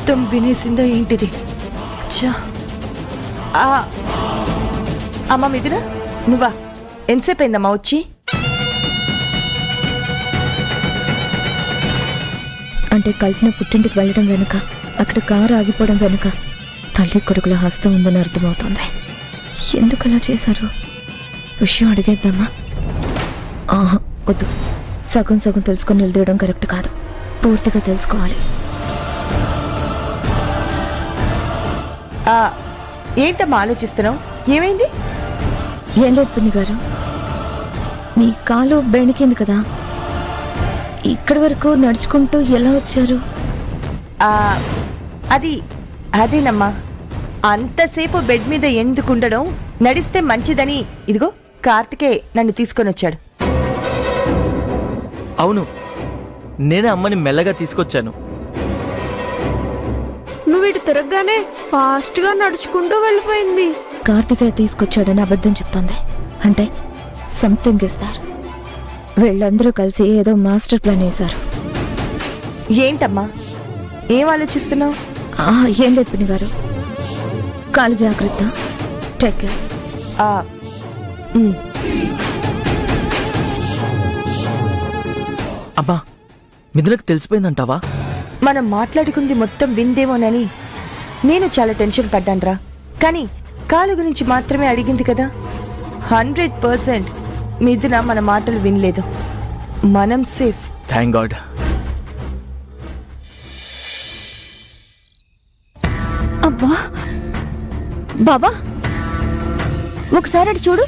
మొత్తం వినేసిందో ఏంటిది? ఛా! అమ్మా మిథున, నువ్వా? ఎంతసేపు అయిందమ్మా వచ్చి? అంటే కల్పన పుట్టింటికి వెళ్ళడం వెనుక, అక్కడ కారు ఆగిపోవడం వెనుక తల్లి కొడుకుల హస్తం ఉందని అర్థమవుతోంది. ఎందుకు అలా చేశారు? విషయం అడిగేద్దామా? ఆహా, వద్దు. సగం సగం తెలుసుకొని నిలదీయడం కరెక్ట్ కాదు. పూర్తిగా తెలుసుకోవాలి. ఏంటమ్మా ఆలోచిస్తున్నావు? ఏమైంది? ఏం లేదు పిన్ని గారు, మీ కాలు బెణికింది కదా, ఇక్కడి వరకు నడుచుకుంటూ ఎలా వచ్చారు? అదేనమ్మా, అంతసేపు బెడ్ మీద ఎందుకుండడం, నడిస్తే మంచిదని ఇదిగో కార్తికే నన్ను తీసుకొని వచ్చాడు. అవును, నేనే అమ్మని మెల్లగా తీసుకొచ్చాను. నువ్వు ఇటు తిరగగానే ఫాస్ట్ గా నడుచుకుంటూ వెళ్ళిపోయింది. కార్తికేయ తీసుకొచ్చాడని అబద్ధం చెప్తోంది. అంటే సంథింగ్ ఇస్తారు. వీళ్ళందరూ కలిసి ఏదో మాస్టర్ ప్లాన్ వేశారు. ఏంటమ్మా ఏం ఆలోచిస్తున్నావు? ఏం లేదు పిన్ని గారు, కాలు జాగ్రత్త. Take care. అమ్మా, మిథునకు తెలిసిపోయిందంటావా? మనం మాట్లాడుకుంది మొత్తం విందేమోనని నేను చాలా టెన్షన్ పడ్డాన్రా. కానీ కాలు గురించి మాత్రమే అడిగింది కదా. 100% మిథున మన మాటలు వినలేదు. మనం సేఫ్. Thank God. అబ్బా బాబా, ఒకసారి అటు చూడు.